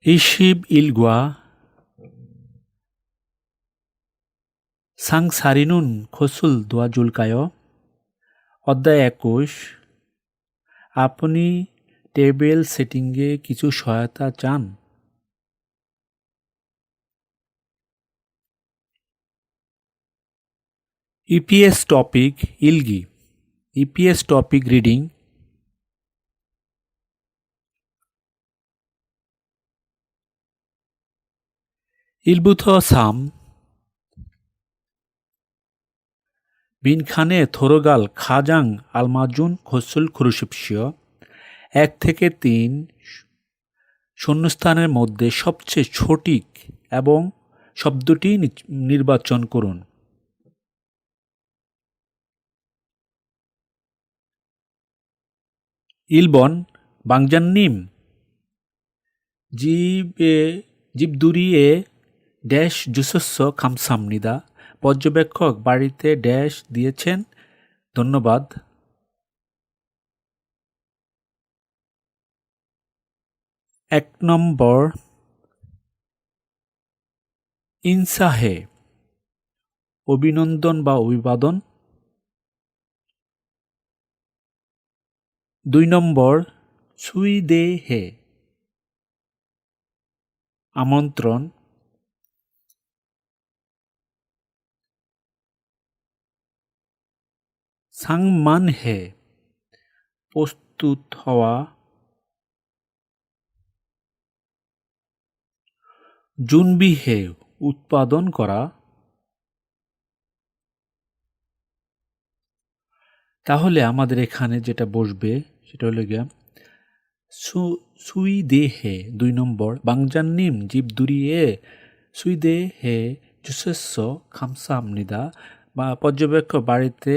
이십 일과 상사리눈 খোসুল 도와줄까요? অধ্যায় ২১। আপনি টেবিল সেটিংয়ে কিছু সহায়তা চান? EPS topic ilgi. EPS topic reading. 일부터 3. 빈칸에 ধরোগাল 가장 알맞은 것을 고르십시오. ১ থেকে ৩ শূন্যস্থানের মধ্যে সবচেয়ে সঠিক এবং শব্দটি নির্বাচন করুন। 1번 방장님 집두리에 ড্যাশ 주셔서 감사합니다. পর্যবেক্ষক বাড়িতে ড্যাশ দিয়েছেন, ধন্যবাদ। ১ নম্বর ইনসাহে অভিনন্দন বা অভিবাদন। ২ নম্বর সুইদেহে আমন্ত্রণ। 'সাংমানহে প্রস্তুত হওয়া। 'জুনবিহে উৎপাদন করা। তাহলে আমাদের এখানে যেটা বসবে সেটা হলো গিয়া সুইদেহে ২ নম্বর 방장님 집두리에 সুইদেহে 주셔서 감사합니다। বা পর্যবেক্ষক বাড়িতে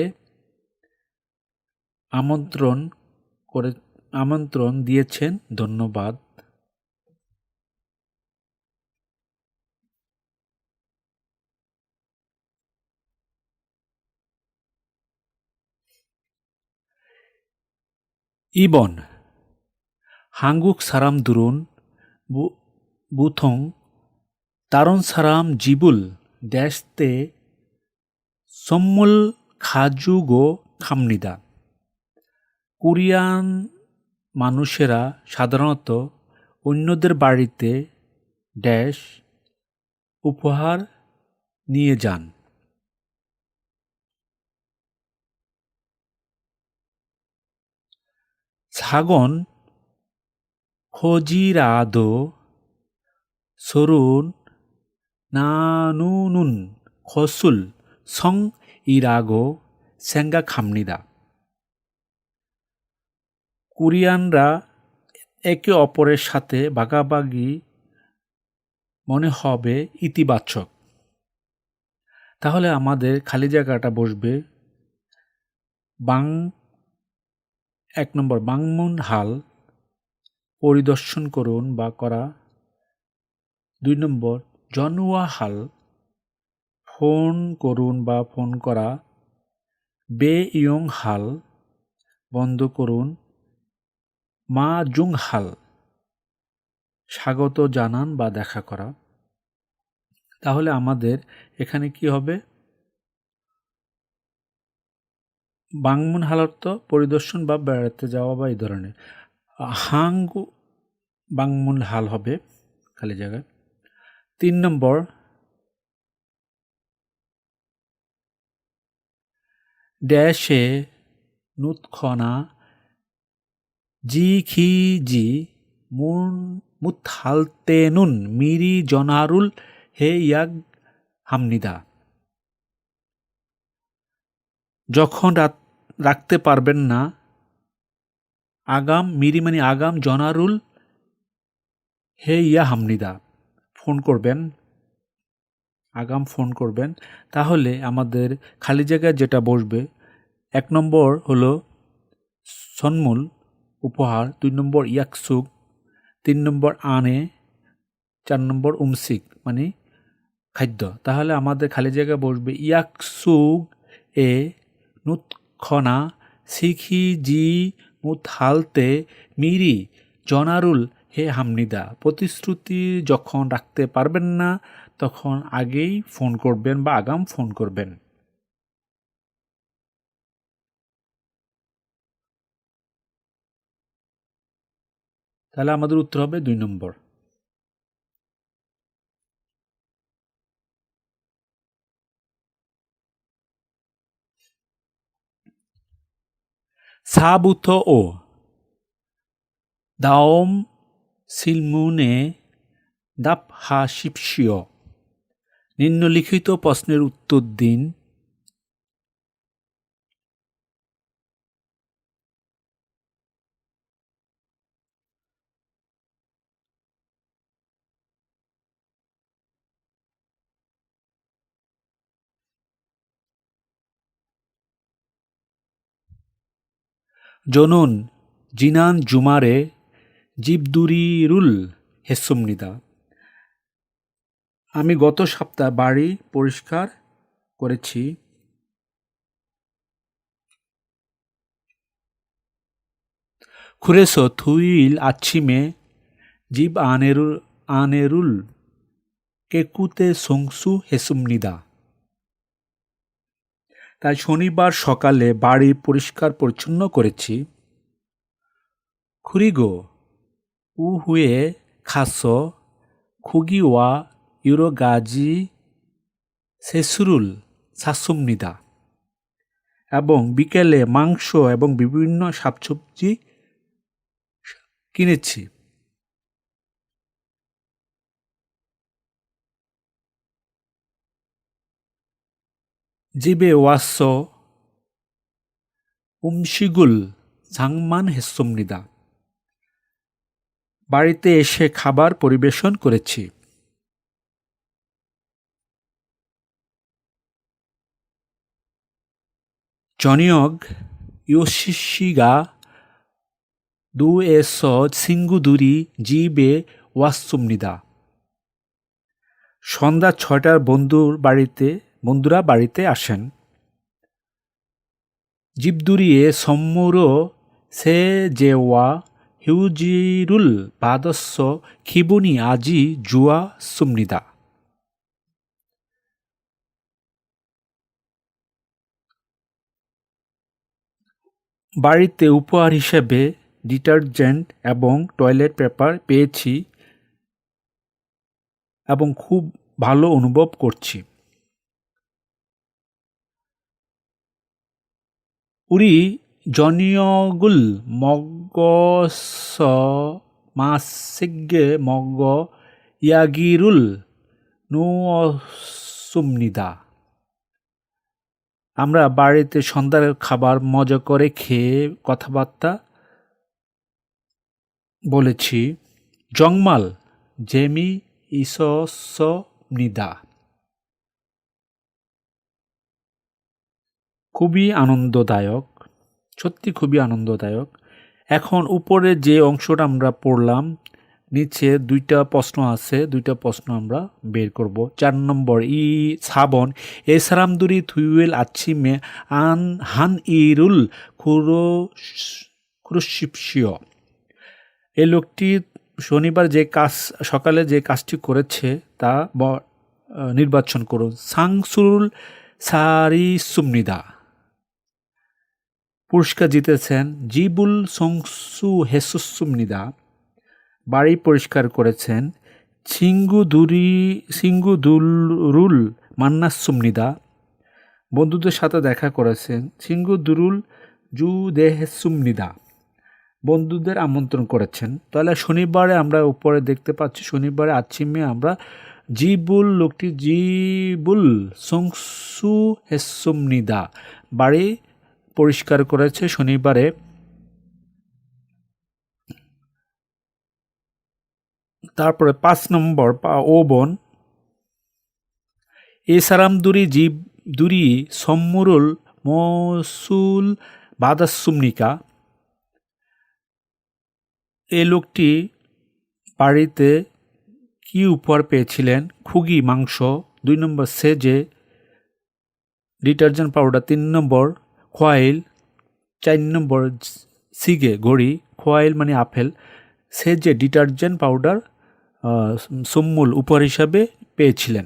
আমন্ত্রণ দিয়েছেন, ধন্যবাদ। 이번 한국 사람들은 보통 다른 사람 집을 ড্যাশ 때 선물 가지고 갑니다. কোরিয়ান মানুষেরা সাধারণত অন্যদের বাড়িতে ড্যাশ উপহার নিয়ে যান। 작은 호지라도 서로 나누는 것을 성이라고 생각합니다. কোরিয়ানরা একে অপরের সাথে ভাগাভাগি মনে হবে ইতিবাচক। তাহলে আমাদের খালি জায়গাটা বসবে ১ নম্বর বাংমুনহাল পরিদর্শন করুন বা করা। ২ নম্বর জনওয়াহাল ফোন করুন বা ফোন করা। বেইয়ংহাল বন্ধ করুন। মা জুংহাল স্বাগত জানান বা দেখা করা। তাহলে আমাদের এখানে কি হবে? বাংমুনহাল অর্থ পরিদর্শন বা বেড়াতে যাওয়া বা এই ধরনের। হাঙ্গু বাংমুনহাল হবে খালি জায়গায়। ৩ নম্বর ড্যাশে নুৎখনা 지키지 못할 때는 미리 전화를 해야 합니다. যখন রাখতে পারবেন না মিরি মানে আগাম জনারুল হে ইয়া হামনিদা ফোন করবেন, আগাম ফোন করবেন। তাহলে আমাদের খালি জায়গায় যেটা বসবে ১ নম্বর হলো সন্মূল উপহার, ২ নম্বর ইয়াকসুক, ৩ নম্বর আনে, ৪ নম্বর উমসিক মানে খাদ্য। তাহলে আমাদের খালি জায়গায় বসবে ইয়াকসুক এ নুৎখনা সিখিজি মুথালতে মিরি জনারুল হে হামনিদা। প্রতিশ্রুতি যখন রাখতে পারবেন না তখন আগেই ফোন করবেন বা আগাম ফোন করবেন। তাহলে আমাদের উত্তর হবে 2 নম্বর। 사부터 오 다음 질문에 답하십시오. নিম্নলিখিত প্রশ্নের উত্তর দিন। 저는 지난 주말에 집두리를 했습니다. আমি গত সপ্তাহ বাড়ি পরিষ্কার করেছি। 그래서 토요일 아침에 집 안에를 깨끗이 청소했습니다. তাই শনিবার সকালে বাড়ি পরিষ্কার পরিচ্ছন্ন করেছি। 그리고 오후에 가서 고기와 여러 가지 채소를 샀습니다. এবং বিকেলে মাংস এবং বিভিন্ন শাকসবজি কিনেছি। 집에 와서 음식을 장만했습니다. বাড়িতে এসে খাবার পরিবেশন করেছি। 저녁 6시가 দু에서 친구들이 집에 왔습니다. সন্ধ্যা 6টার বন্ধুরা বাড়িতে আসেন। 집들이의 선물로 세제와 휴지를 받아서 기분이 아주 좋았습니다. বাড়িতে উপহার হিসেবে ডিটারজেন্ট এবং টয়লেট পেপার পেয়েছি এবং খুব ভালো অনুভব করছি। 우리 저녁을 먹어서 맛있게 먹어 이야기를 놓았습니다. আমরা বাড়িতে সন্ধ্যার খাবার মজা করে খেয়ে কথাবার্তা বলেছি। 정말 재미있었습니다. খুবই আনন্দদায়ক, সত্যি খুবই আনন্দদায়ক। এখন উপরে যে অংশটা আমরা পড়লাম, নিচে 2টা প্রশ্ন আছে, 2টা প্রশ্ন আমরা বের করব। 4 নম্বর 4번 이 사람들이 토요일 아침에 한 일을 그러십시오. এই লোকটি শনিবার সকালে যে কাজটি করেছে তা নির্বাচন করুন। 상수를 사리습니다. পুরস্কার জিতেছেন। 집을 청소했습니다. বাড়ি পরিষ্কার করেছেন। 친구들을 만났습니다. বন্ধুদের সাথে দেখা করেছেন। 친구들을 초대했습니다. বন্ধুদের আমন্ত্রণ করেছেন। তাহলে শনিবারে আমরা উপরে দেখতে পাচ্ছি, শনিবারে আচ্ছিমে আমরা লোকটি জীবুল সংসুহেসুমনিদা, বাড়ি পরিষ্কার করেছে শনিবারে। তারপরে 5 নম্বর 5번 이 사람들이 집들이 선물을 무엇을 받았습니까? এই লোকটি বাড়িতে কি উপহার পেয়েছিলেন? খুগি মাংস, 2 নম্বর সেজে ডিটারজেন্ট পাউডার, 3 নম্বর খোয়াইল, 4 নম্বর সিগে ঘড়ি, খোয়াইল মানে আপেল, সে যে ডিটারজেন্ট পাউডার সম্মুল উপহার হিসাবে পেয়েছিলেন।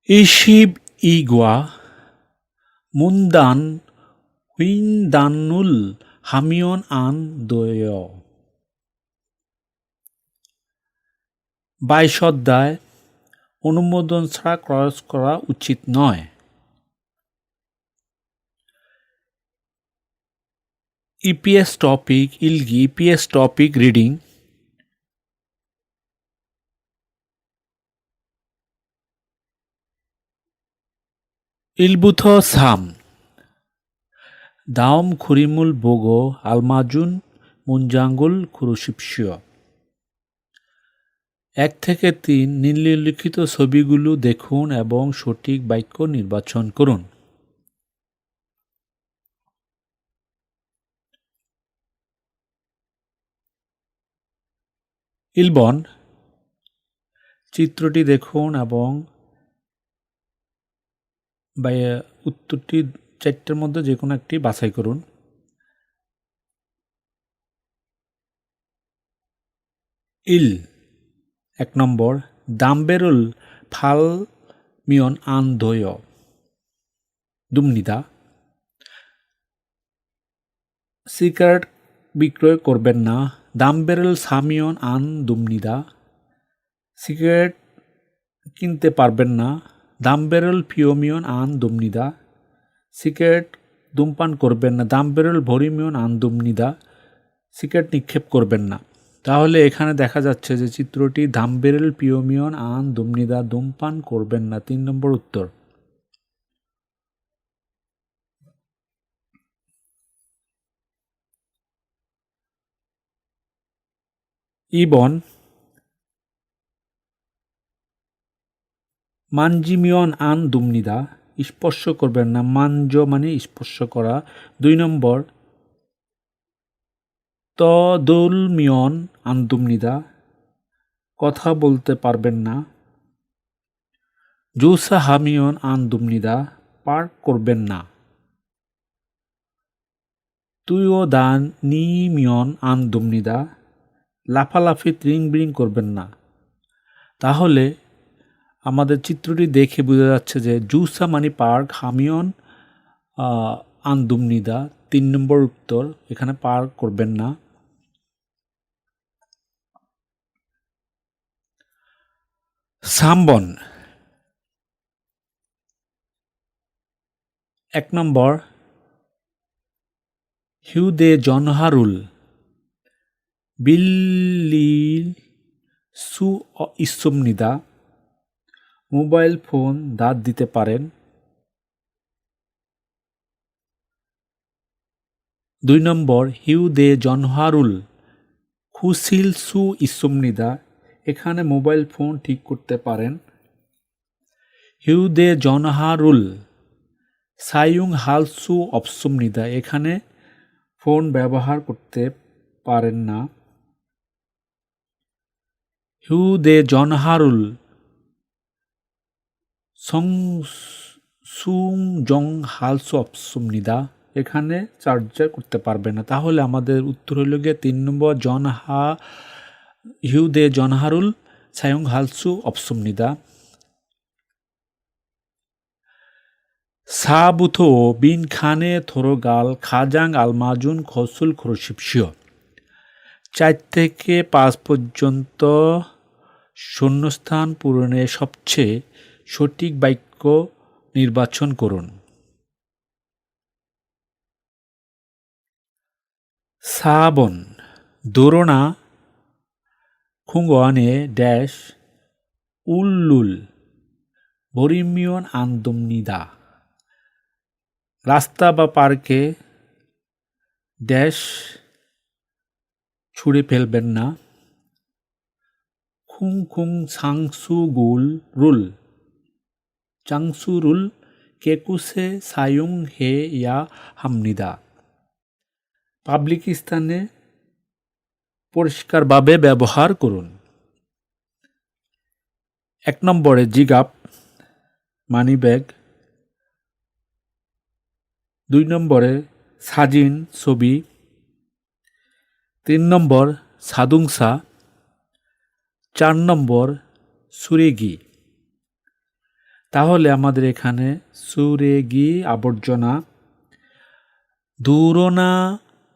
ইশিব ইগুয়া মুন্দান হুইন্দানুল হামিয়ন আন দয়। 22 অধ্যায় অনুমোদন ছাড়া ক্রয় করা উচিত নয়। EPS topic ilgi EPS topic reading ilbutho sam daum khurimul bogo almajun munjangul khurusipsio 1 থেকে 3 নিম্নলিখিত ছবিগুলো দেখুন এবং সঠিক বাক্য নির্বাচন করুন। ইলবন চিত্রটি দেখুন এবং উত্তরটি 4টির মধ্যে যে কোনো একটি বাছাই করুন। ইল 1 নম্বর দাম্বেরুল ফাল মিয়ন আন ধয় দুমনিদা সিগারেট বিক্রয় করবেন না। দাম্বেরুল সামিয়ন আন দুমনিদা সিগারেট কিনতে পারবেন না। দাম্বেরুল ফিওমিয়ন আন দুমনিদা সিগারেট ধূমপান করবেন না। দাম্বেরুল ভরিমিয়ন আন দুমনিদা সিগারেট নিক্ষেপ করবেন না। তাহলে এখানে দেখা যাচ্ছে যে চিত্রটি দাম্বেরুল পিওমিয়ন আন দুমনিদা ধূমপান করবেন না। 3 নম্বর উত্তর। ইবন মানজিমিয়ন আন দুমনিদা স্পর্শ করবেন না। মানজ মানে স্পর্শ করা। 2 নম্বর তদুলমিয়ন আন দুমনিদা কথা বলতে পারবেন না। জুসা হামিয়ন আন দুমনিদা পার্ক করবেন না। তুইও দান নিমিয়ন আন দুমনিদা লাফালাফি ত্রিং বিরিং করবেন না। তাহলে আমাদের চিত্রটি দেখে বোঝা যাচ্ছে যে জুসা মানে পার্ক, হামিয়ন আন দুমনিদা 3 নম্বর উত্তর। এখানে পার্ক করবেন না। সামবন 1 নম্বর হিউদে জনহারুল বিল্লিল সু ইসুমনিদা মোবাইল ফোন দাঁত দিতে পারেন। 2 নম্বর হিউদে জনহারুল খুসিল সু ইসুমনিদা এখানে মোবাইল ফোন ঠিক করতে পারেন। হিউদে জনহারুল সায়ুং হালসু অপসুমনিদা এখানে ফোন ব্যবহার করতে পারেন না। হিউদে জনহারুল সুং জং হালসু অপসুমনিদা এখানে চার্জার করতে পারবে না। তাহলে আমাদের উত্তর হইল গিয়ে 3 নম্বর হিউদে জনহারুল সায়ং হালসু অপসুমনিদা। সাবুথো বিন খানে থোরগাল খাজাং আলমাজুন খসুল খরশিপসিও 4 থেকে 5 পর্যন্ত শূন্যস্থান পূরণে সবচেয়ে সঠিক বাক্য নির্বাচন করুন। সাবন দোরনা খুঙ্গোয়ানে ড্যাশ উল্লুল বরিমিয়ন আন্দুমনিদা রাস্তা বা পার্কে ড্যাশ ছুঁড়ে ফেলবেন না। খুং খুং সাংসু গুল রুল চাংসু রুল কেকুসে সায়ুং হে ইয়া হামনিদা পাবলিক স্থানে পরিষ্কারভাবে ব্যবহার করুন। 1 নম্বরে জিগাপ মানি ব্যাগ। 2 নম্বরে সাজিন ছবি। 3 নম্বর সাদুংসা। 4 নম্বর সুরেগি। তাহলে আমাদের এখানে সুরেগি আবর্জনা, দুরনা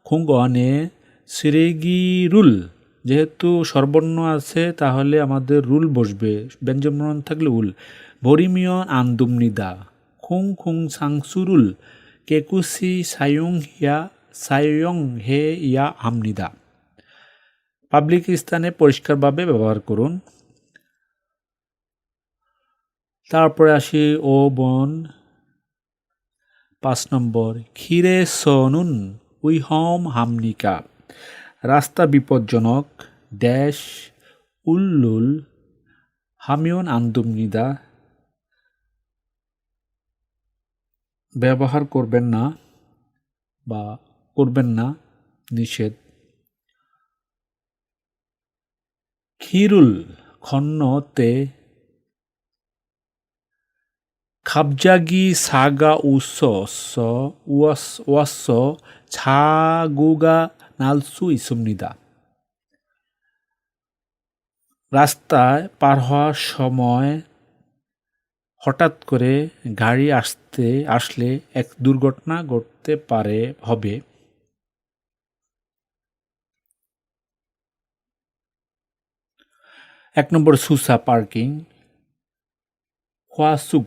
খুঙ্গনে সুরেগিরুল, যেহেতু সর্বর্ণ আছে তাহলে আমাদের রুল বসবে, ব্যঞ্জনবর্ণ থাকলে উল। বরিমিয়ন আন্দুমনিদা খুং খুং সাংসুরুল কেকুসি সায়ং হে ইয়া আমনিদা। পাবলিক স্থানে পরিষ্কারভাবে ব্যবহার করুন। তারপরে আসি ও বন। 5 নম্বর খিরে সনুন উইহম হামনিকা। রাস্তা বিপজ্জনক ড্যাশ উল্লুল হামিয়ন আন্দুমনিদা। ব্যবহার করবেন না বা করবেন না, নিষেধ। খিরুল খন্নতে 갑자기 사가 와서 사고가 날 수 있습니다. রাস্তায় পার হওয়ার সময় হঠাৎ করে গাড়ি আসলে এক দুর্ঘটনা ঘটতে হবে। এক নম্বর সুসা পার্কিং, হোয়াসুক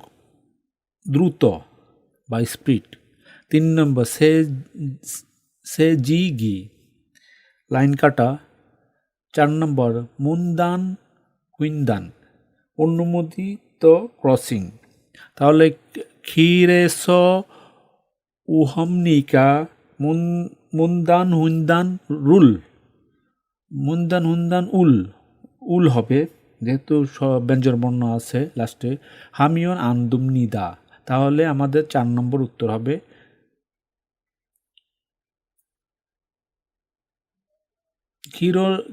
দ্রুত বা স্পিড। 3 নম্বর সে জিগি লাইন কাটা। 4 নম্বর মুন্দান হুইন্দান অনুমোদিত ক্রসিং। তাহলে খিরেস উহমনিকা মুন্দান হুইন্দান রুল, মুন্দান হুন্দান উল হবে যেহেতু ব্যঞ্জন বর্ণ আছে লাস্টে। হামিয়ন আন্দুমনিদা, তাহলে আমাদের 4 নম্বর উত্তর হবে।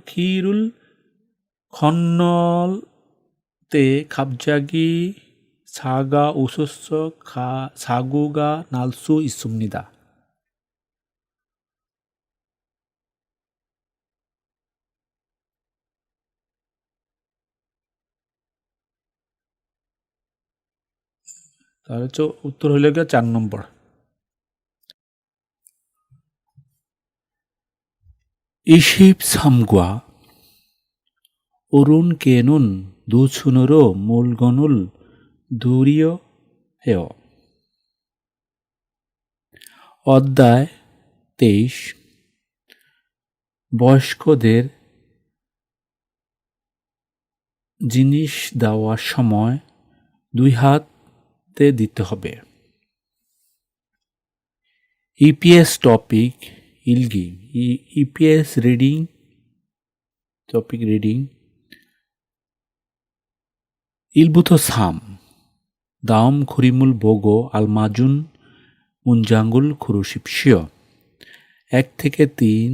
খিরুল খন্নতে 갑자기 사가 우소서 사고가 날 수 있습니다. তাহলে উত্তর হইল গিয়ে 4 নম্বর। 이십삼과 오른께는 두 손으로 물건을 들여 해요. অধ্যায় 23 বয়স্কদের জিনিস দেওয়ার সময় 2 হাতে দিতে হবে। EPS topic 일기 EPS 리딩 topic reading 1부터 3 다음 그림을 보고 알맞은 문장을 고르십시오. 1 থেকে 3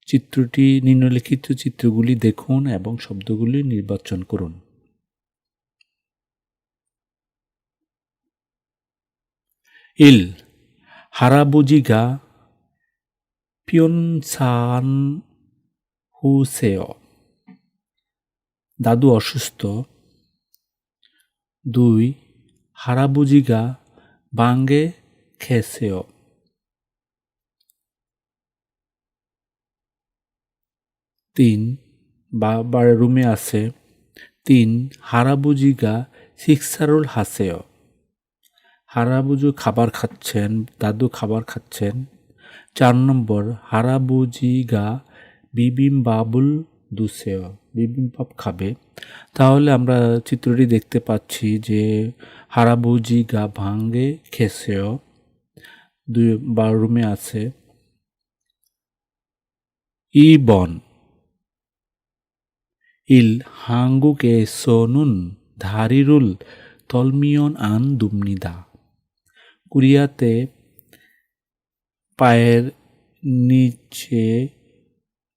চিত্রটি নিম্নলিখিত চিত্রগুলি দেখুন এবং শব্দগুলি নির্বাচন করুন। 1. 할아버지가 편찮으세요. দাদু অসুস্থ। 2. 할아버지가 방에 계세요. 3. বাবার রুমে আছে। 3. 할아버지가 식사를 하세요. 할아버지 খাবার খাচ্ছেন, দাদু খাবার খাচ্ছেন। 4 নম্বর 할아버지가 비빔밥을 드세요. বিবিম্বাপ খাবে। তাহলে আমরা চিত্রটি দেখতে পাচ্ছি যে 할아버지가 방에 계세요, 2 রুমে আছে। 2번 1. 한국에서는 다리를 떨면 안 됩니다. কোরিয়াতে পায়ের নিচে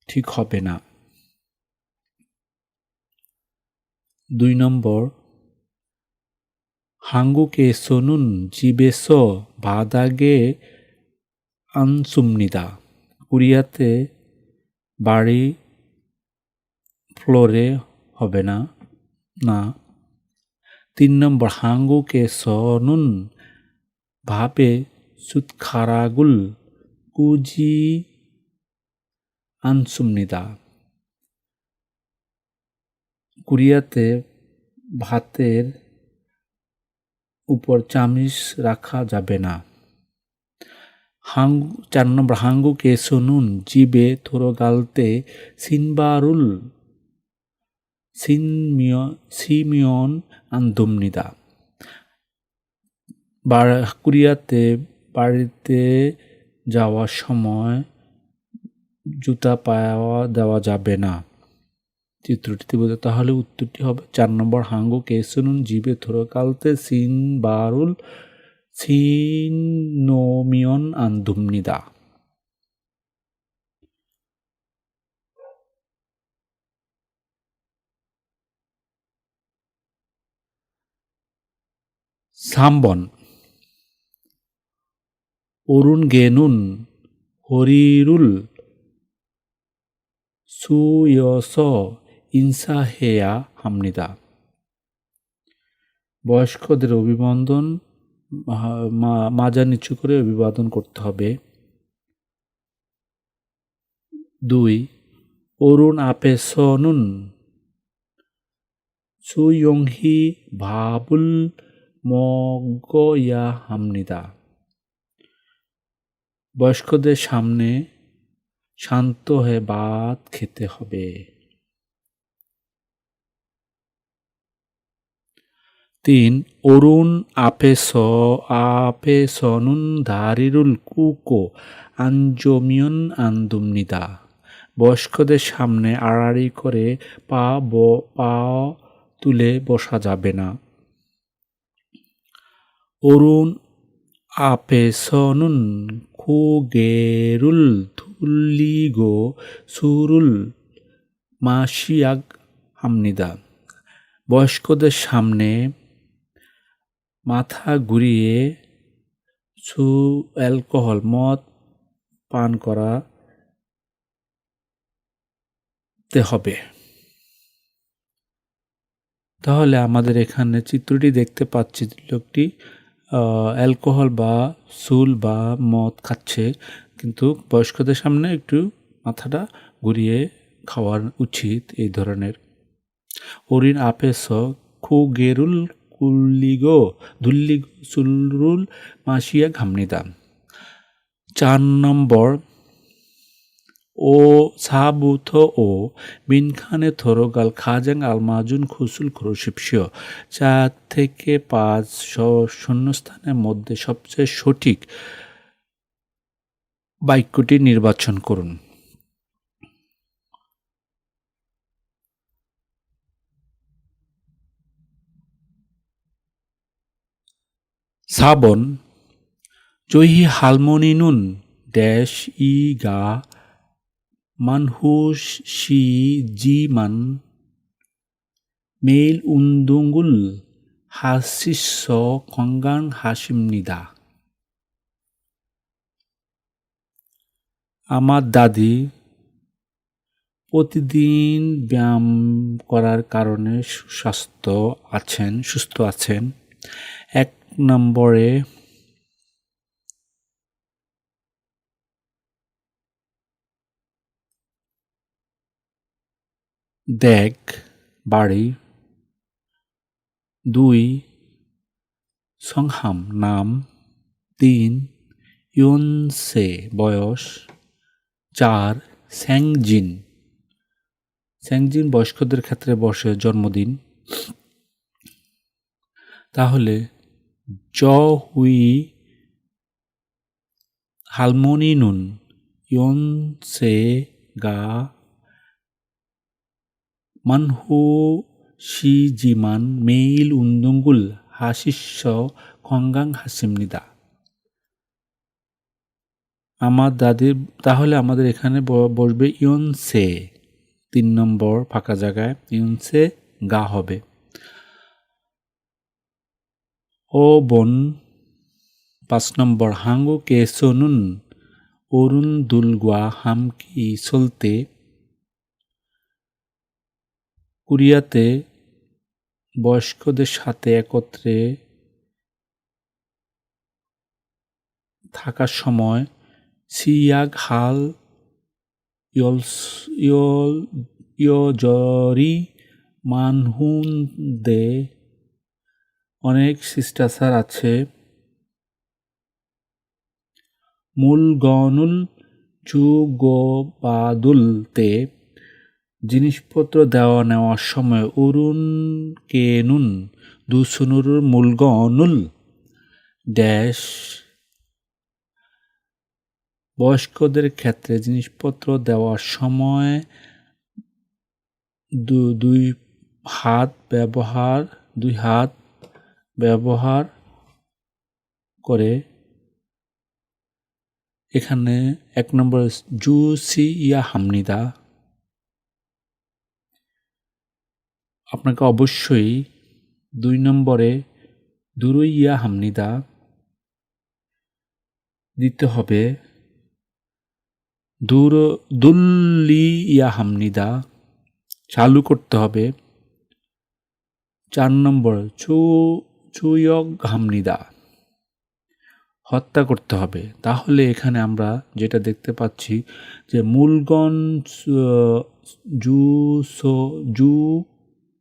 ঠিক হবে না। 2 নম্বর 한국에서는 집에서 바닥에 আনসুমনিদা। কোরিয়াতে বাড়ি ফ্লোরে হবে না। না। 3 নম্বর 한국에서는 밥에 숟가락을 꾸지 않습니다. কোরিয়াতে ভাতের উপর চামচ রাখা যাবে না। 4 নম্বর 한국에서는 집에 들어갈 때 신발을 신으면 안 됩니다. কোরিয়াতে বাড়িতে যাওয়ার সময় জুতা পায়ে দেওয়া যাবে না। চিত্রটিতে বোঝা, তাহলে উত্তরটি হবে 4 নম্বর 한국에서는 집에 들어갈 때 신발을 신으면 안 됩니다. 3번 오른개는 허리를 숙여서 인사해야 합니다. বয়স্কদের অভিবাদন মাজা নিচু করে অভিবাদন করতে হবে। 2 오른 앞에서는 조용히 밥을 먹어야 합니다. বয়স্কদের সামনে শান্ত হয়ে ভাত খেতে হবে। 3 오른 앞에서는 다리를 꿇고 앉으면 안 됩니다. বয়স্কদের সামনে আড়াআড়ি করে পা তুলে বসা যাবে না। 오른 앞에서는 고개를 돌리고 술을 마셔야 합니다. বয়স্কদের সামনে মাথা ঘুরিয়ে অ্যালকোহল মদ পান করাতে হবে। তাহলে আমাদের এখানে চিত্রটি দেখতে পাচ্ছি, লোকটি অ্যালকোহল বা সুল বা মদ খাচ্ছে, কিন্তু বয়স্কদের সামনে একটু মাথাটা ঘুরিয়ে খাওয়ার উচিত এই ধরনের। 오른 앞에서 고개를 돌리고 술을 마셔야 합니다. 4 নম্বর 4부터 5 민칸에 들어갈 가장 알맞은 것을 고르십시오. 4 থেকে 5 শূন্যস্থানের মধ্যে সবচেয়ে সঠিক বাক্যটি নির্বাচন করুন। 4번 저희 할머니는 이가 많으시지만 매일 운동을 하셔서 건강하십니다. আমার দাদি প্রতিদিন ব্যায়াম করার কারণে সুস্থ আছেন। 1 নম্বরে দেখ বাড়ি। 2 সংহাম নাম। 3 ইয়নসে বয়স। 4 স্যাংজিন বয়স্কদের ক্ষেত্রে বসে জন্মদিন। তাহলে জহুই 할머니는 연세가 많으시지만 매일 운동을 하셔서 건강하십니다. আমার দাদির, তাহলে আমাদের এখানে বসবে ইয়নসে, 3 নম্বর ফাঁকা জায়গায় ইয়নসে গা হবে। 5번 5 নম্বর 한국에서는 অরুণদুলগা হামকি চলতে কোরিয়াতে বয়স্কদের সাথে একত্রে থাকার সময় সিয়াগ হাল ইয়জরি মানহুনদে অনেক শিষ্টাচার আছে। মুলগনুল যুগবাদুলতে জিনিসপত্র দেওয়া নেওয়ার সময় অরুণ কেনুন দুসুনুর মুলগনুল ড্যাশ বয়স্কদের ক্ষেত্রে জিনিসপত্র দেওয়ার সময় দুই হাত ব্যবহার করে। এখানে 1 নম্বর জু সি ইয়া হামনিদা। আপনাকে অবশ্যই 2 নম্বরে দুরুই ইয়া হামনিদা দিতে হবে। দুল্লি ইয়া হামনিদা চালু করতে হবে। 4 নম্বর চুয়গ হামনিদা হত্যা করতে হবে। তাহলে এখানে আমরা যেটা দেখতে পাচ্ছি যে মূলগণ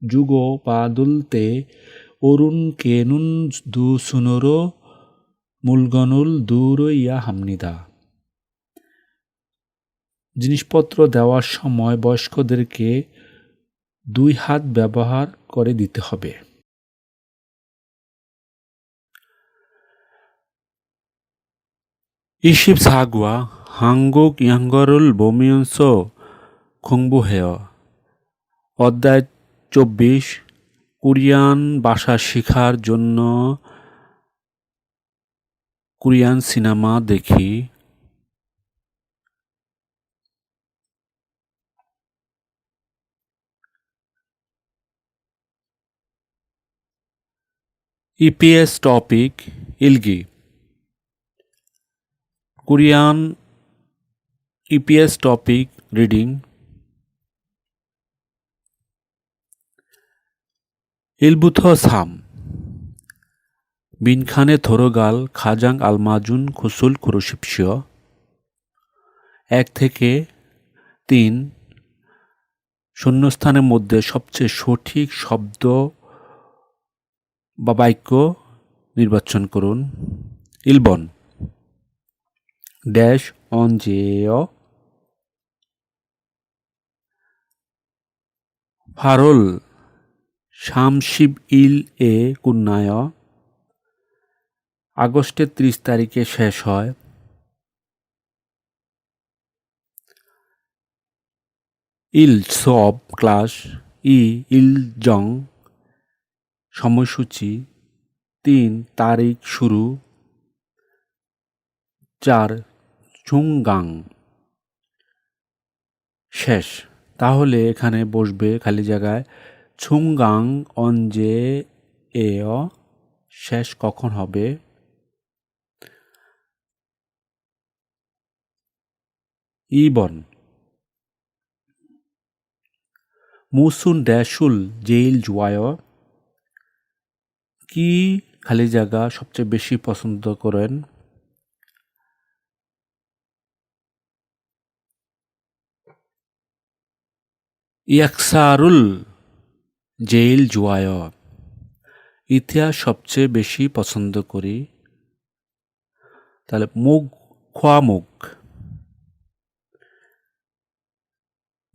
যুগো পাদুলতে অরুণ কেনুন দু সুনুরো মূলগনুল দূর ইয়া হামনিদা। জিনিসপত্র দেওয়ার সময় বয়স্কদেরকে 2 হাত ব্যবহার করে দিতে হবে। 이십사과 한국 영어를 보면서 공부해요. অধ্যায় 24 কোরিয়ান ভাষা শেখার জন্য কোরিয়ান সিনেমা দেখি। EPS topic ilgi Korean EPS topic reading 일부터 3 빈칸에 들어갈 가장 알맞은 구슬 고르십시오. 1 থেকে 3 শূন্যস্থানের মধ্যে সবচেয়ে সঠিক শব্দ বা বাক্য নির্বাচন করুন। 1번 ড্যাশ 언제요? 8월 30일에 끝나요. আগস্টের 30 তারিখে শেষ হয়। 일 수업 ক্লাস 일정 সময়সূচি 3 তারিখ শুরু 4 중강 শেষ। তাহলে এখানে বসবে খালি জায়গায় 중강 언제예요? শেষ কখন হবে? 2번 무슨 ড্যাশুল 제일 좋아요? কি খালি জায়গা সবচেয়ে বেশি পছন্দ করেন? ইয়াকসারুল 제일 좋아요. ইতিহাস সবচেয়ে বেশি পছন্দ করি। তাহলে মুখ খোয়া মুখ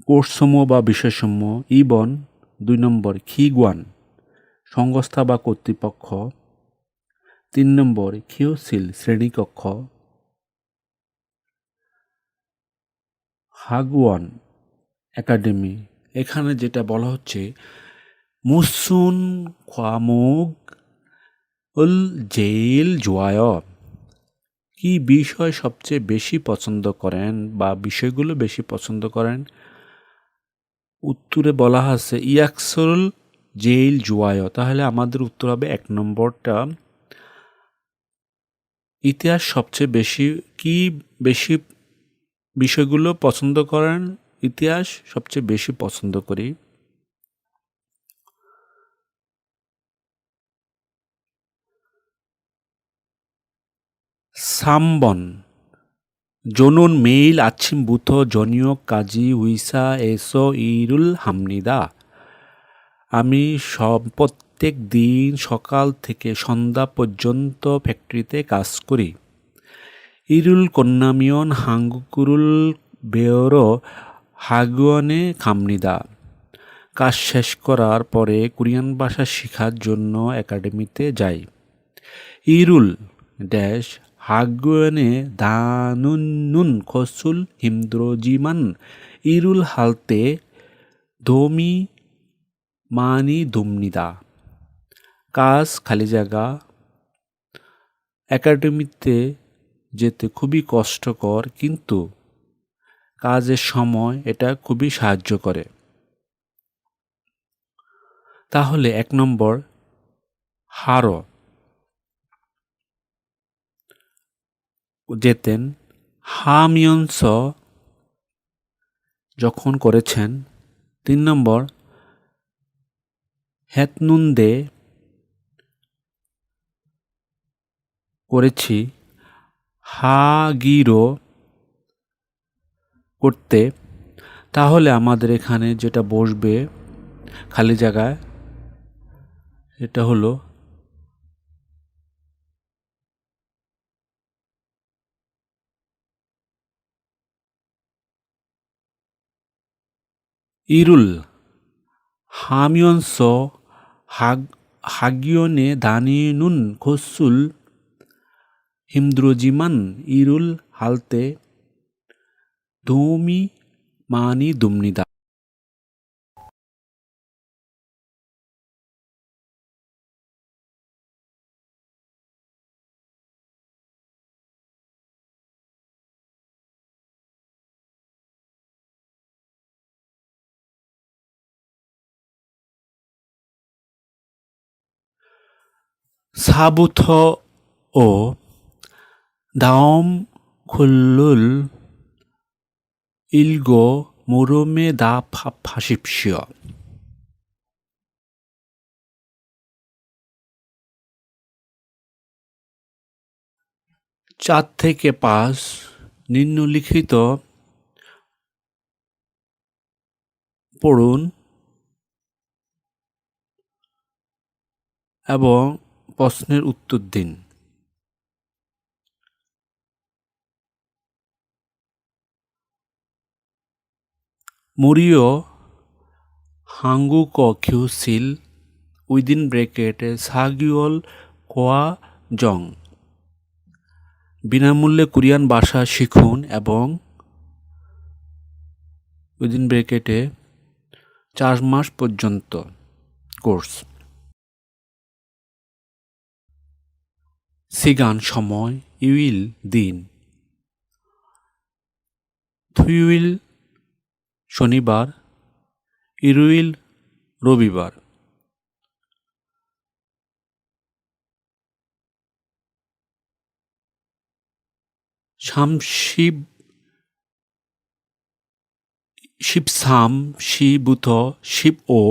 কোর্সসমূহ বা বিষয়সমূহ। 2번 2 নম্বর খিগুয়ান সংস্থা বা কর্তৃপক্ষ। 3 নম্বর খিওসিল শ্রেণীকক্ষ। হাগুয়ান একাডেমি। এখানে যেটা বলা হচ্ছে মুসুন খোয়ামুগ উল জেইল জোয়ায় কি বিষয় সবচেয়ে বেশি পছন্দ করেন বা বিষয়গুলো বেশি পছন্দ করেন? উত্তরে বলা আছে ইয়াকসুল জেইল জোয়ায়। তাহলে আমাদের উত্তর হবে 1 নম্বরটা। ইতিহাস সবচেয়ে বেশি কি বেশি বিষয়গুলো পছন্দ করেন, ইতিহাস সবচেয়ে বেশি পছন্দ করি। সামবন জনুন মেইল আছিম বুথ জনিয়ক কাজী উইসা এসো ইরুল হামনিদা। আমি প্রত্যেক দিন সকাল থেকে সন্ধ্যা পর্যন্ত ফ্যাক্টরিতে কাজ করি। ইরুল কন্যামিয়ন হাঙ্গুকুরুল বেয়রো হাগুয়ানে খামনিদা। কাজ শেষ করার পরে কোরিয়ান ভাষা শেখার জন্য একাডেমিতে যাই। ইরুল ড্যাশ হাগুয়ানে দানুন খসুল হিমদ্রজিমান ইরুল হালতে দমি মানি দুমনিদা। কাজ খালি জায়গা একাডেমিতে যেতে খুবই কষ্টকর, কিন্তু কাজের সময় এটা খুবই সাহায্য করে। তাহলে 1 নম্বর হারো যেতেন, হামিয়ন্স যখন করেছেন। 3 নম্বর হেতনুন্দে করেছি, হাগিরো করতে। তাহলে আমাদের এখানে যেটা বসবে খালি জায়গায়, এটা হলো ইরুল হামিয়ন্স হাগিওনে দানিনুন খসুল হিমদ্রজিমান ইরুল হালতে ধুমি মানি দুমনিদা। 사부터 오 다음 쿨룰 읽고 물음에 답하십시오. 4 থেকে 5 নিম্নলিখিত পড়ুন এবং প্রশ্নের উত্তর দিন। মুরিও হাঙ্গুক খিউসিল উইদিন ব্রেকেটে সাগিওল কোয়া জং। বিনামূল্যে কোরিয়ান ভাষা শিখুন এবং উইদিন ব্রেকেটে 4 মাস পর্যন্ত কোর্স। সিগান সময়, ইউইল দিন, থুইউইল শনিবার, ইরুইল রবিবার। শামশিব শিবসাম শিবুথ শিব ও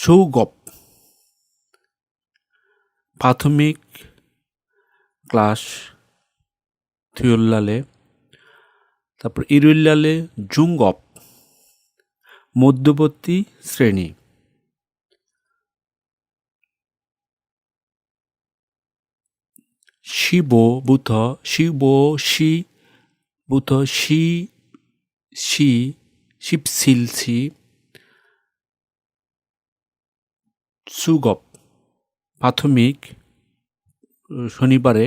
সৌগপ। প্রাথমিক ক্লাস থিউল্লালে, তারপর ইরুল্লালে জুঙ্গপ মধ্যবর্তী শ্রেণী। শিব বুথ শিব শি বুথ শি শি শিবশিলসি সুগপ। প্রাথমিক শনিবারে,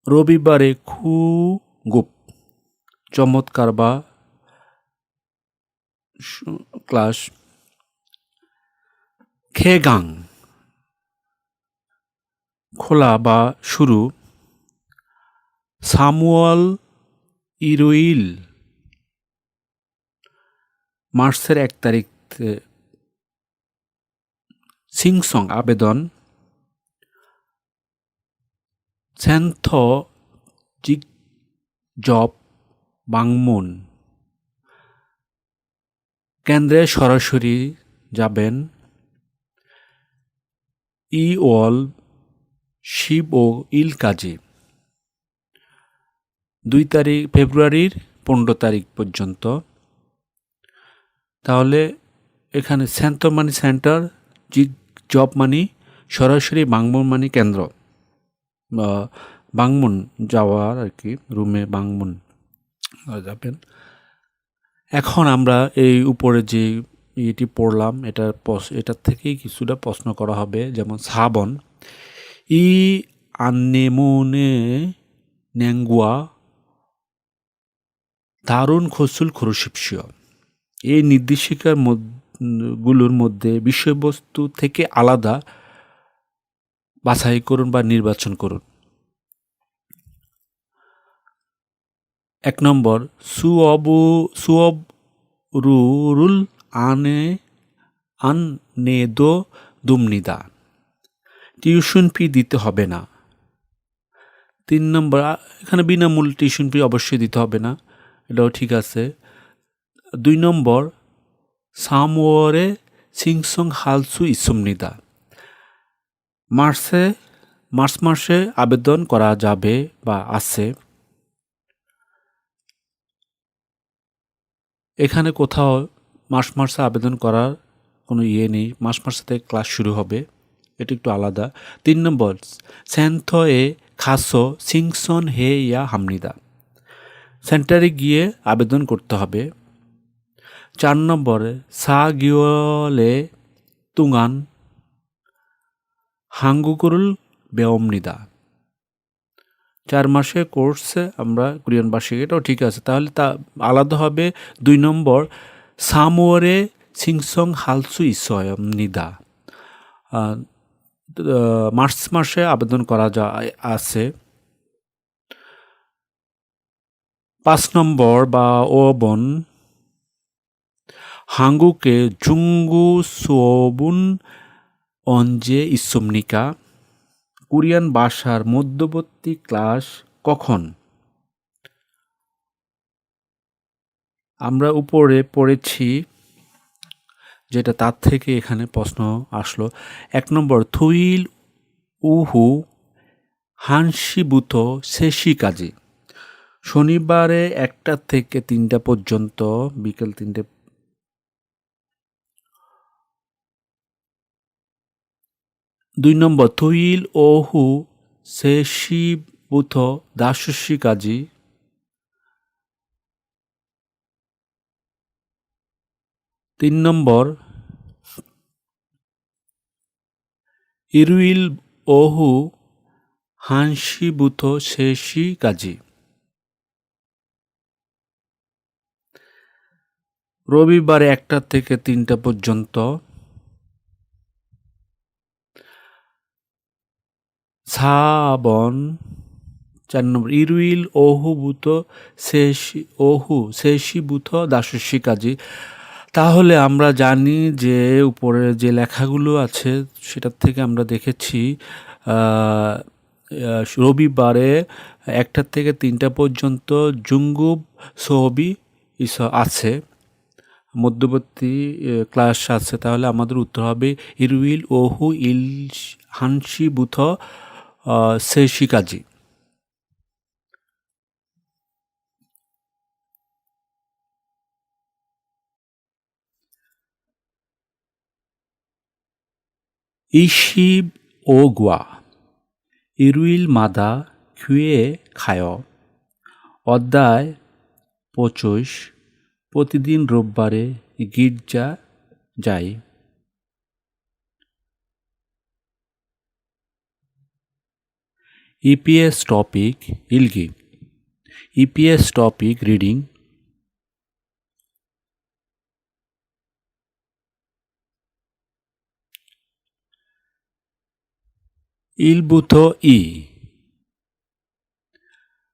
রবিবারে খুগুপ চমৎকার বা ক্লাস। খেগাং খোলা বা শুরু। সামুয়াল ইরুইল মার্চের 1 তারিখ। সিংসং আবেদন। সেন্থ জিগ জব বাংমুন। কেন্দ্রে সরাসরি যাবেন ইওল শিব ও ইল কাজী। 2 তারিখ ফেব্রুয়ারির 15 তারিখ পর্যন্ত। তাহলে এখানে সেন্টর মানি সেন্টার, জিগ জব মানি সরাসরি, বাংমুন মানি কেন্দ্র, বাংমুন যাওয়ার আর কি, রুমে বাংমুন যাবেন। এখন আমরা এই উপরে যে এটি পড়লাম এটার থেকেই কিছুটা প্রশ্ন করা হবে। যেমন 4번 이 안내문에 낸과 다른 것을 고르십시오. এই নির্দেশিকার গুলোর মধ্যে বিষয়বস্তু থেকে আলাদা বাছাই করুন বা নির্বাচন করুন। 1 নম্বর 수업룰을 안내도 둡니다. টিউশন ফি দিতে হবে না। 3 নম্বর এখানে বিনামূল্য টিউশন ফি অবশ্যই দিতে হবে না, এটাও ঠিক আছে। 2 নম্বর 3월에 신청할 수 있습니다. মার্চ মাসে আবেদন করা যাবে বা আছে। এখানে কোথাও মার্চে আবেদন করার কোনো নেই, মার্চে থেকে ক্লাস শুরু হবে, এটা একটু আলাদা। 3 নম্বর 센터에 가서 신청해야 합니다. সেন্টারে গিয়ে আবেদন করতে হবে। 4 নম্বরে 4개월 동안 한국어를 배웁니다. 4 মাসের কোর্সে আমরা কোরিয়ান ভাষা শিখি, এটাও ঠিক আছে। তাহলে তা আলাদা হবে। 2 নম্বর 3월에 신청할 수 있습니다. মার্চ মাসে আবেদন করা আছে। 5 নম্বর বা 5번 한국의 중국 수업은 언제 있습니까? কোরিয়ান ভাষার মধ্যবর্তী ক্লাস কখন? আমরা উপরে পড়েছি যেটা, তার থেকে এখানে প্রশ্ন আসলো। 1 নম্বর 토일 오후 1시부터 3시까지, শনিবারে 1টা থেকে 3টা পর্যন্ত, বিকেল 3টে। 2 নম্বর 토일 오후 3시부터 5시까지, 3 নম্বর 일요일 오후 1시부터 3시까지, রবিবার 1টা থেকে 3টা পর্যন্ত। 4번 4 নম্বর 일요일 오후부터 3시부터 5시까지। তাহলে আমরা জানি যে উপরে যে লেখাগুলো আছে সেটার থেকে আমরা দেখেছি রবিবারে 1টা থেকে 3টা পর্যন্ত জুঙ্গুব সহবি আছে, মধ্যবর্তী ক্লাস আছে। তাহলে আমাদের উত্তর হবে 일요일 오후 1시부터 3시까지। 이십오과 일요일마다 교회에 가요. অধ্যায় 25 প্রতিদিন রোববারে গির্জা যাই। EPS topic 일기, EPS topic reading. 일부터 이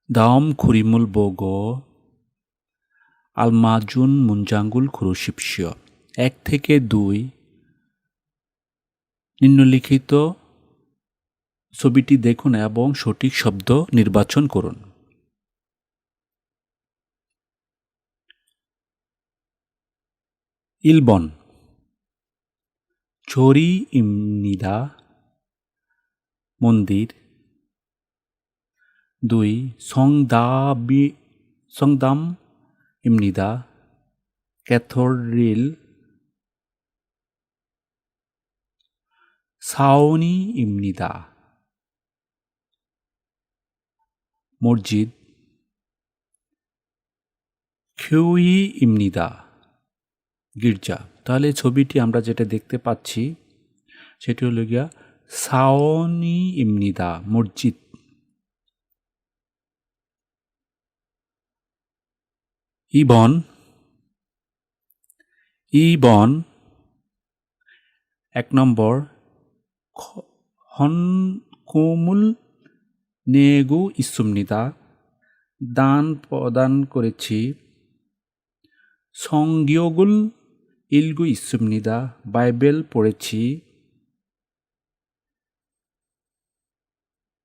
다음 그림을 보고 알맞은 문장을 고르십시오. 1 থেকে 2 নিম্নলিখিত ছবিটি দেখুন এবং সঠিক শব্দ নির্বাচন করুন। 1번 조리입니다. মন্দির 2. 성담입니다. 캐থ드릴 사원이입니다. মসজিদ 교회입니다. গির্জা। তাহলে ছবিটি আমরা যেটা দেখতে পাচ্ছি সেটি হলো গিয়া সাওনি입니다. মসজিদ। 2번 1 নম্বর 헌금을 내고 있습니다. দান প্রদান করেছি। 성경을 읽고 있습니다. বাইবেল পড়েছি।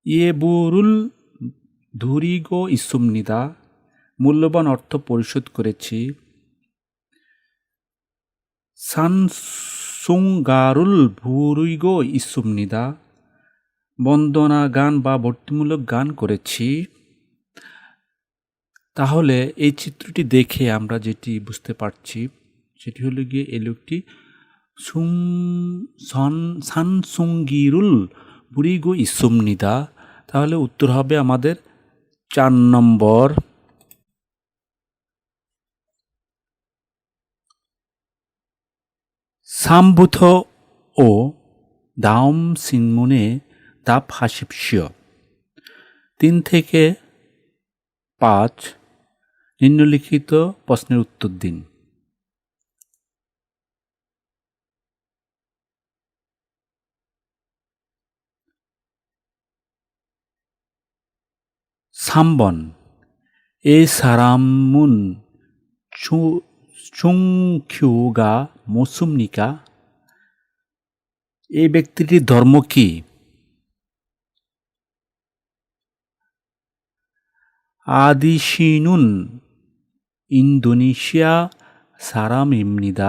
예물을 드리고 있습니다. মূল্যবান অর্থ পরিশোধ করেছি। 찬송가를 부르고 있습니다. বন্দনা গান বা ভক্তিমূলক গান করেছি। তাহলে এই চিত্রটি দেখে আমরা যেটি বুঝতে পারছি সেটি হলো গিয়ে এই লোকটি 산송기를 부리고 있습니다. তাহলে উত্তর হবে আমাদের 4 নম্বর। 3부터 5 다음 질문에 답하십시오. 3 থেকে 5 নিম্নলিখিত প্রশ্নের উত্তর দিন। 삼번 이 사람은 종교가 무엇입니까? এই ব্যক্তিটির ধর্ম কি? 아디씨는 인도네시아 사람입니다.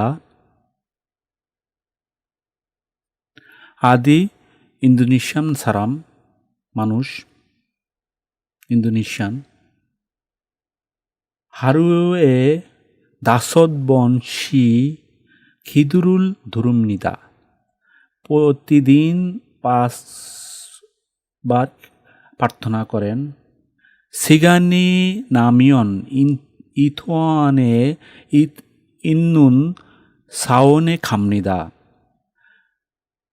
아디 인도네시안 사람 মানুষ 인도네시안 하루에 5번씩 기도를 드립니다. প্রতিদিন 5বার প্রার্থনা করেন। 시간이 나면 이태원에 있는 사원에 갑니다.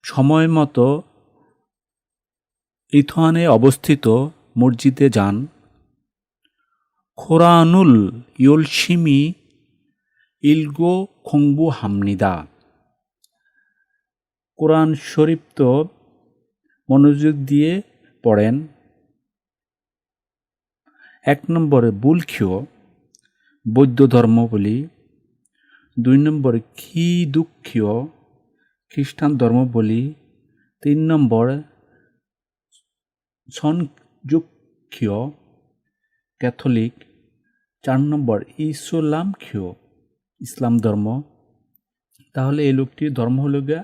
সময় মতো ইথওয়ানে অবস্থিত মসজিদে যান। কোরআনুল 열심히 읽고 공부합니다. কোরআন শরীফ তো মনোযোগ দিয়ে পড়েন। 1 নম্বরে বুলখিও বৌদ্ধ ধর্মাবলী। 2 নম্বরে খিদুক্ষিও খ্রিস্টান ধর্মাবলী। 3 নম্বর সনযুক্ষিও ক্যাথলিক। 4 নম্বর ইসলামখিও ইসলাম ধর্ম। তাহলে এই লোকটির ধর্ম হলো গিয়া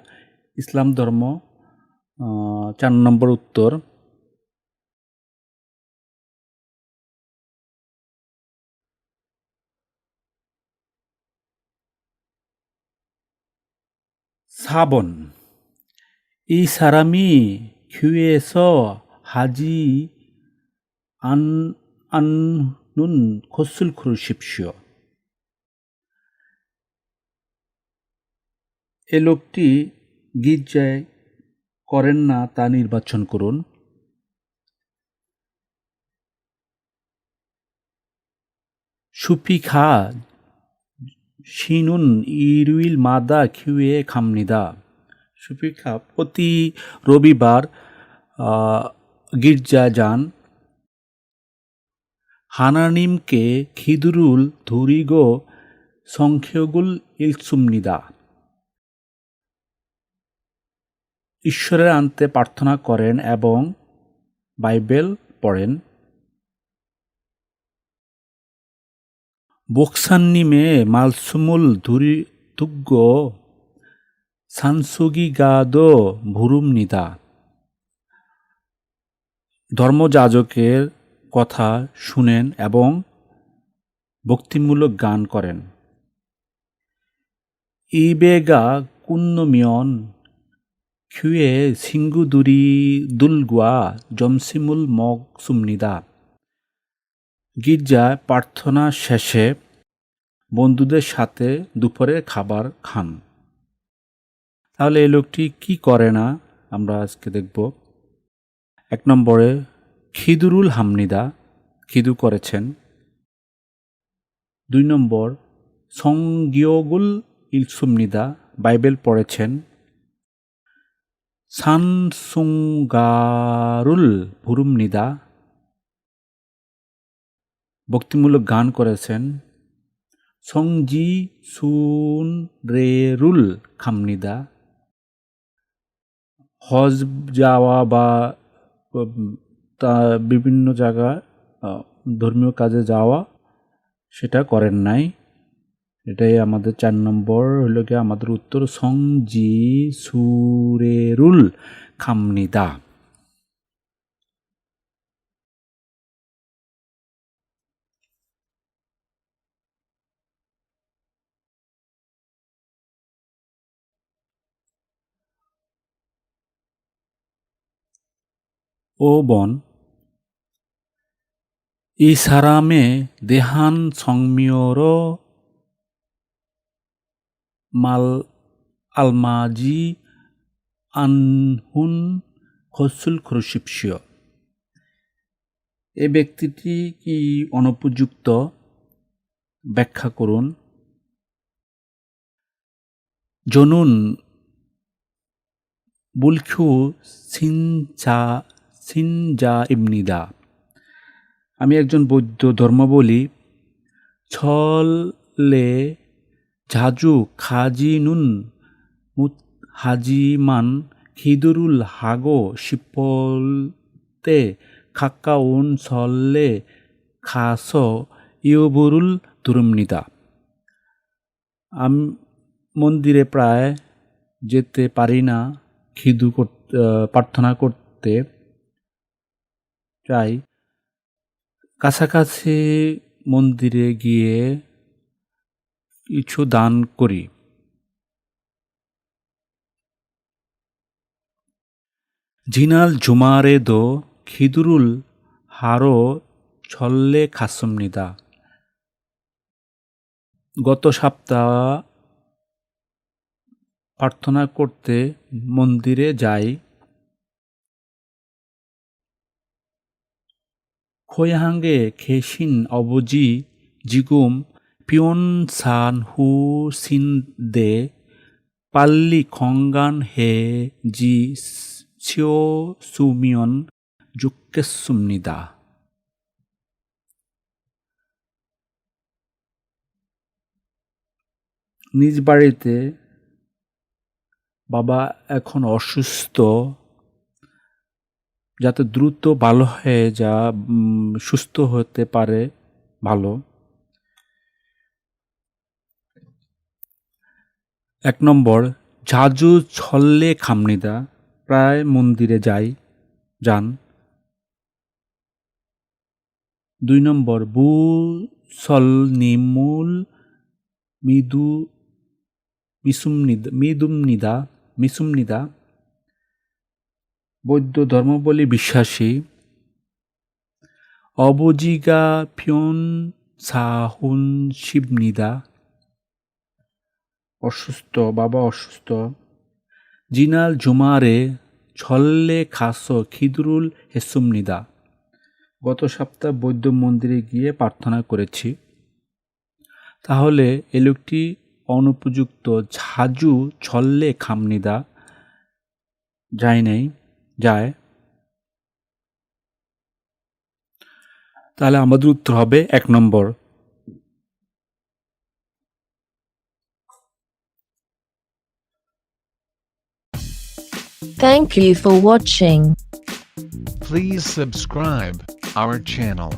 ইসলাম ধর্ম। 4 নম্বর উত্তর। (4번) 이 사람이 교회에서 하지 않는 것을 고르십시오. এই লোকটি গির্জায় করেন না তা নির্বাচন করুন। 수피가 쉬는 일요일마다 교회에 갑니다. 수피가 প্রতি রবিবার গির্জা যান। 하나님께 기도를 드리고 성경을 읽습니다. ঈশ্বরের আনতে প্রার্থনা করেন এবং বাইবেল পড়েন। 목사님의 말씀을 두고 산속이가도 부릅니다. ধর্মযাজকের কথা শুনেন এবং ভক্তিমূলক গান করেন। 이베가 꿈누면 귀에 친구들과 점심을 먹습니다. গির্জায় প্রার্থনা শেষে বন্ধুদের সাথে দুপুরের খাবার খান। তাহলে এই লোকটি কি করে না আমরা আজকে দেখব। 1 নম্বরে খিদুরুল হামনিদা, খিদু করেছেন। 2 নম্বর 성기옥을 읽습니다, বাইবেল পড়েছেন। 산송가를 부릅니다, ভক্তিমূলক গান করেছেন। 성지순례를 갑니다, হজ যাওয়া বা তা বিভিন্ন জায়গায় ধর্মীয় কাজে যাওয়া সেটা করেন নাই। এটাই আমাদের 4 নম্বর হলো গিয়ে আমাদের উত্তর 성지순례를 갑니다। ও 번 이 사람에 대한 성명으로 알맞지 않은 것을 고르십시오। এই ব্যক্তিটি কি অনুপযুক্ত ব্যাখ্যা করুন। 저는 불교 신자입니다, আমি একজন বৌদ্ধ ধর্মাবলম্বী। 철래 자주 가지는 못하지만 기도를 하고 싶을 때 가까운 절에 가서 예불을 드립니다। আমি মন্দিরে প্রায় যেতে পারি না, প্রার্থনা করতে চাই, কাছাকাছি মন্দিরে গিয়ে কিছু দান করি। 지난 주말에도 기도를 하러 절에 갔습니다, গত সপ্তাহ প্রার্থনা করতে মন্দিরে যাই। 고향에 계신 아버지 지금 피혼사후신데 빨리 건강해지셨으면 좋겠습니다। নিজ বাড়িতে বাবা এখন অসুস্থ, যাতে দ্রুত ভালো হয়ে সুস্থ হতে পারে ভালো। 1 নম্বর 자주 절에 갑니다, প্রায় মন্দিরে যান। 2 নম্বর 무설님을 믿습니다, বৌদ্ধ ধর্মাবলম্বী বিশ্বাসী। 아버지가 피혼사후십니다, অসুস্থ, বাবা অসুস্থ। 지난 주말에 절에 가서 기도를 했습니다, গত সপ্তাহ বৌদ্ধ মন্দিরে গিয়ে প্রার্থনা করেছি। তাহলে এই লোকটি অনুপযুক্ত। 자주 절에 갑니다, যায়। তাহলে আমাদের উত্তর হবে 1 নম্বর। Thank you for watching. Please subscribe our channel.